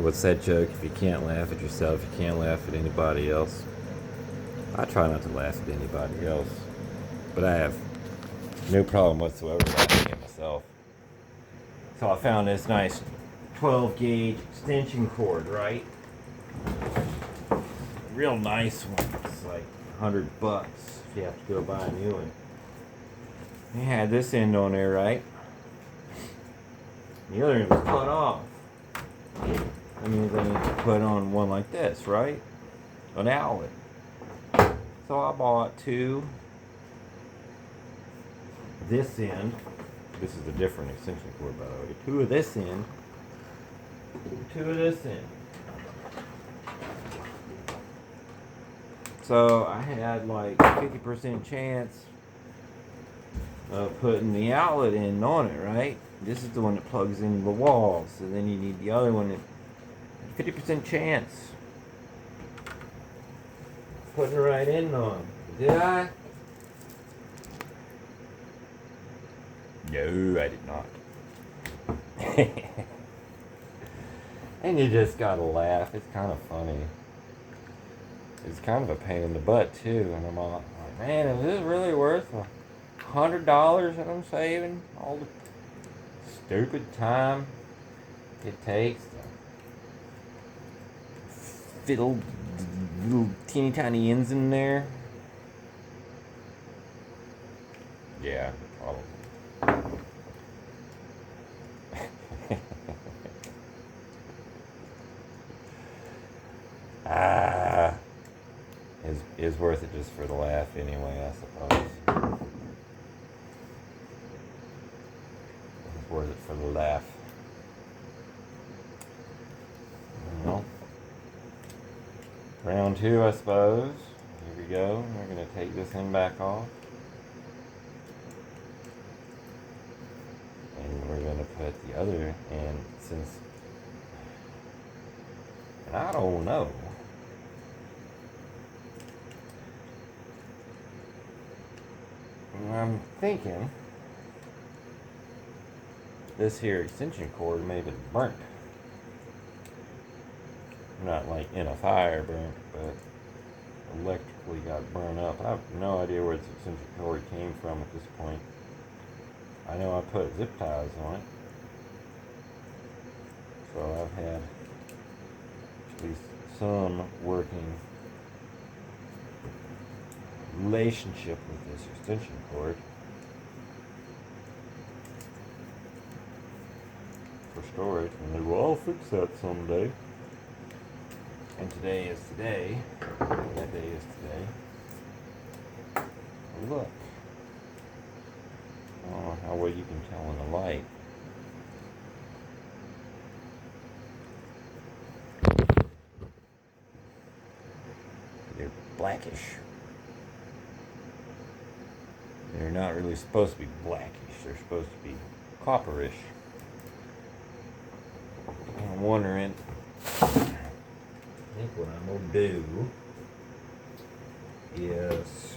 What's that joke? If you can't laugh at yourself, you can't laugh at anybody else. I try not to laugh at anybody else, but I have no problem whatsoever laughing at myself. So I found this nice 12 gauge extension cord, right? Real nice one. It's like $100 if you have to go buy a new one. They had this end on there, right? The other end was cut off. That means I need to put on one like this, right? An outlet. So I bought two. This end. This is a different extension cord, by the way. Two of this end. Two of this end. So I had like 50% chance of putting the outlet end on it, right? This is the one that plugs into the wall. So then you need the other one that 50% chance. Putting it right in on. Did I? No, I did not. And you just gotta laugh. It's kind of funny. It's kind of a pain in the butt too. And I'm all like, man, is this really worth $100 that I'm saving? All the stupid time it takes to fiddle little teeny tiny ends in there. Yeah, probably. Is worth it just for the laugh anyway, I suppose. It's worth it for the laugh. Well, round two, I suppose. Here we go. We're going to take this end back off. And we're going to put the other end, and I don't know. I'm thinking this here extension cord may have been burnt. Not like in a fire burnt, but electrically got burned up. I have no idea where this extension cord came from at this point. I know I put zip ties on it. So I've had at least some working relationship with this extension cord for storage, and they will all fix that someday. And today is today. That day is today. Look. I don't know how well you can tell in the light. They're blackish. They're not really supposed to be blackish. They're supposed to be copperish. I'm wondering, I think what I'm going to do is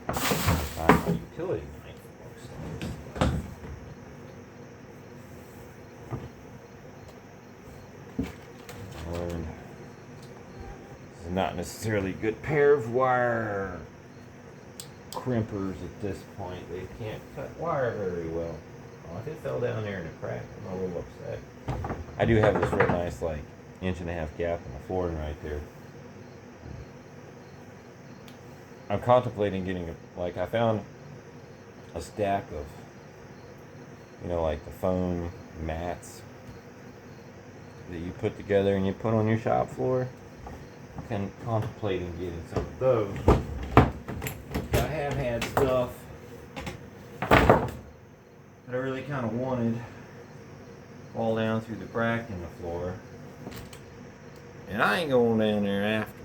find my utility knife. Not necessarily a good pair of wire crimpers at this point. They can't cut wire very well. Oh, if it fell down there in a crack, I'm a little upset. I do have this real nice, like, 1.5-inch gap in the flooring right there. I'm contemplating getting, I found a stack of, like the foam mats that you put together and you put on your shop floor. Contemplating getting some of those. I have had stuff that I really kind of wanted fall down through the crack in the floor, and I ain't going down there after it.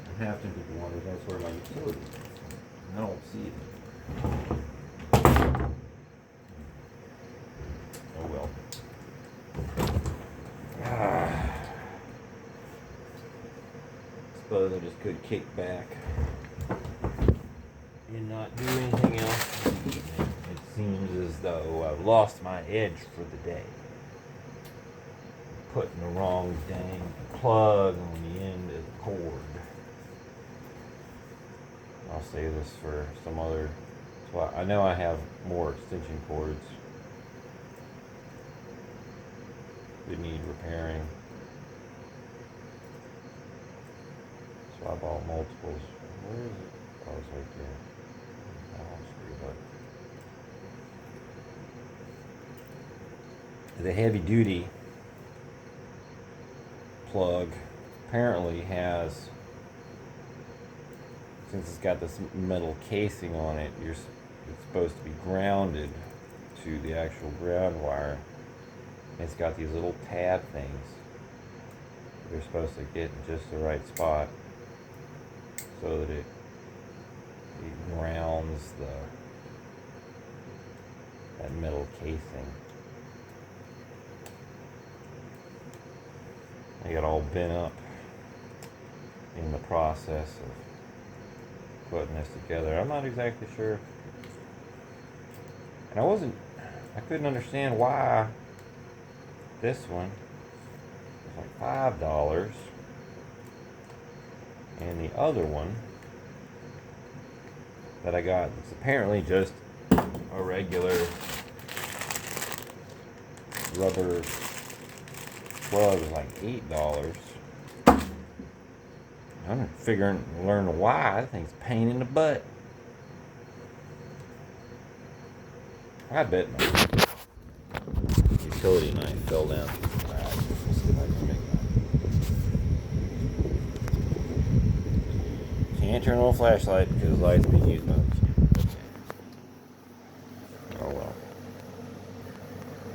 I'm half tempted to wonder if that's where my utility is. I don't see it. Oh well. Suppose I just could kick back and not do anything else. It seems as as though I've lost my edge for the day. Putting the wrong dang plug on the end of the cord. I'll save this for some other. So I know I have more extension cords that need repairing. So I bought multiples. Where is it? Oh, it's right there. Oh, screwed up. The heavy duty plug apparently has, since it's got this metal casing on it, it's supposed to be grounded to the actual ground wire. It's got these little tab things. They're supposed to get in just the right spot so that it grounds that metal casing. I got all bent up in the process of putting this together. I'm not exactly sure. And I couldn't understand why this one was like $5 and the other one that I got, it's apparently just a regular rubber plug, is like $8. I'm figuring, learn why. I think it's a pain in the butt. I bet my utility knife fell down. Alright, let's see if I can make that. Can't turn on a flashlight because the light's being used by the camera. Oh well.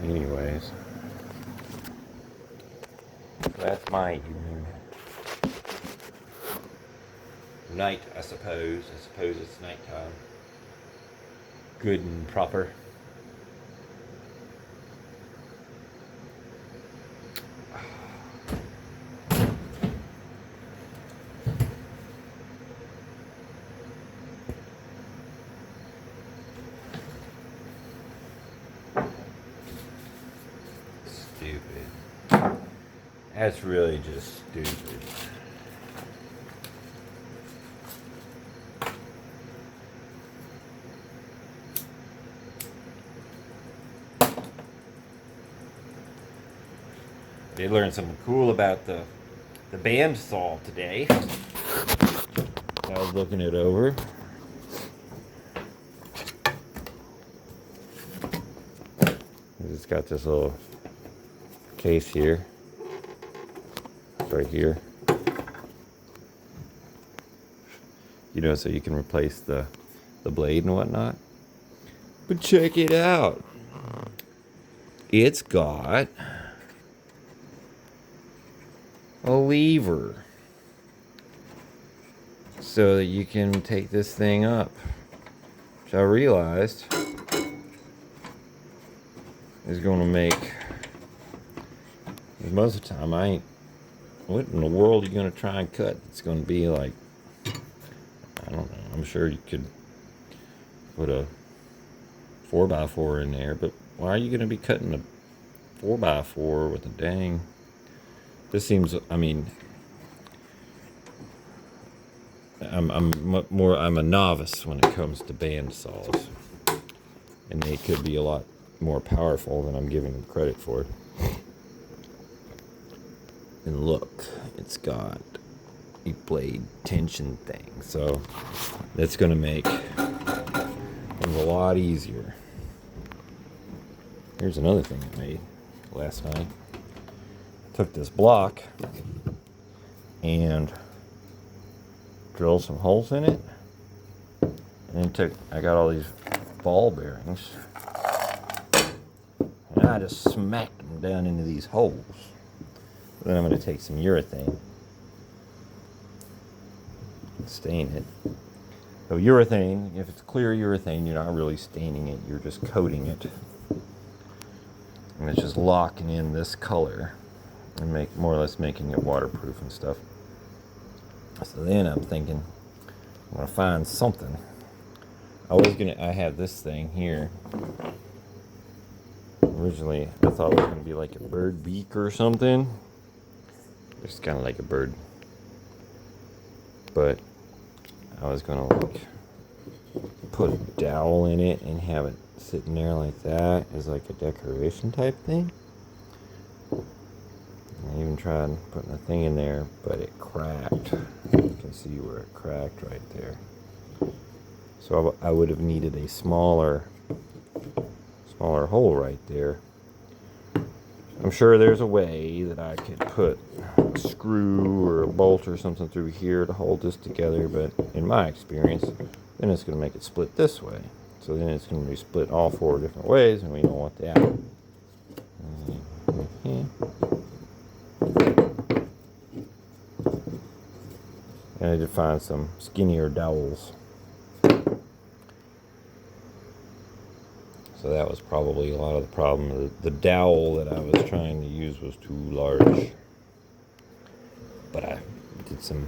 Anyways. That's my evening. Night, I suppose. I suppose it's nighttime. Good and proper. Stupid. That's really just stupid. They learned something cool about the bandsaw today. I was looking it over. It's got this little case here. It's right here. You know, so you can replace the blade and whatnot. But check it out. It's got a lever so that you can take this thing up, which I realized is going to make, most of the time I ain't, what in the world are you going to try and cut? It's going to be like, I don't know, I'm sure you could put a 4x4 in there, but why are you going to be cutting a 4x4 with a dang? This seems, I mean, I'm a novice when it comes to band saws, and they could be a lot more powerful than I'm giving them credit for. And look, it's got a blade tension thing, so that's going to make things a lot easier. Here's another thing I made last night. Took this block and drilled some holes in it, and then I got all these ball bearings, and I just smacked them down into these holes. Then I'm going to take some urethane and stain it. So urethane, if it's clear urethane, you're not really staining it, you're just coating it, and it's just locking in this color and more or less making it waterproof and stuff. So then I'm thinking, I'm gonna find something. I have this thing here Originally, I thought it was going to be like a bird beak or something. It's kind of like a bird. But I was going to like put a dowel in it and have it sitting there like that as like a decoration type thing. I even tried putting a thing in there, but it cracked. You can see where it cracked right there. So I would have needed a smaller hole right there. I'm sure there's a way that I could put a screw or a bolt or something through here to hold this together, but in my experience, then it's going to make it split this way. So then it's going to be split all 4 different ways, and we don't want that. And I did find some skinnier dowels. So that was probably a lot of the problem. The dowel that I was trying to use was too large. But I did some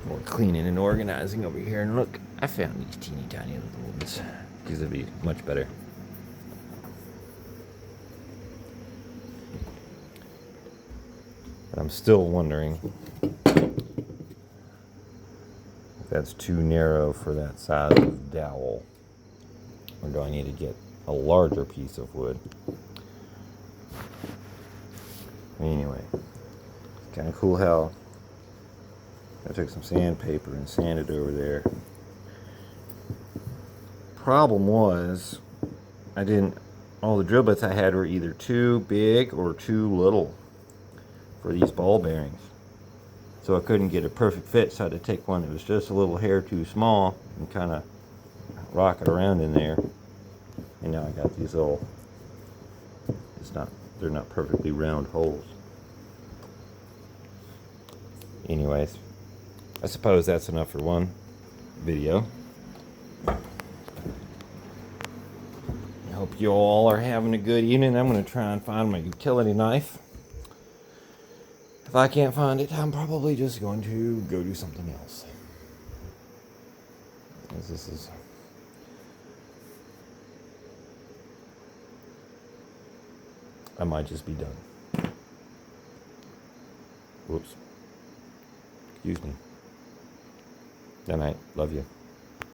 more cleaning and organizing over here. And look, I found these teeny tiny little ones. These would be much better. But I'm still wondering if that's too narrow for that size of dowel. Or do I need to get a larger piece of wood? Anyway, kind of cool how I took some sandpaper and sanded over there. Problem was, all the drill bits I had were either too big or too little for these ball bearings. So I couldn't get a perfect fit, so I had to take one that was just a little hair too small and kind of rock it around in there. And now I got these little, they're not perfectly round holes. Anyways, I suppose that's enough for one video. I hope you all are having a good evening. I'm going to try and find my utility knife. If I can't find it, I'm probably just going to go do something else. As this is... I might just be done. Whoops. Excuse me. Good night. Love you.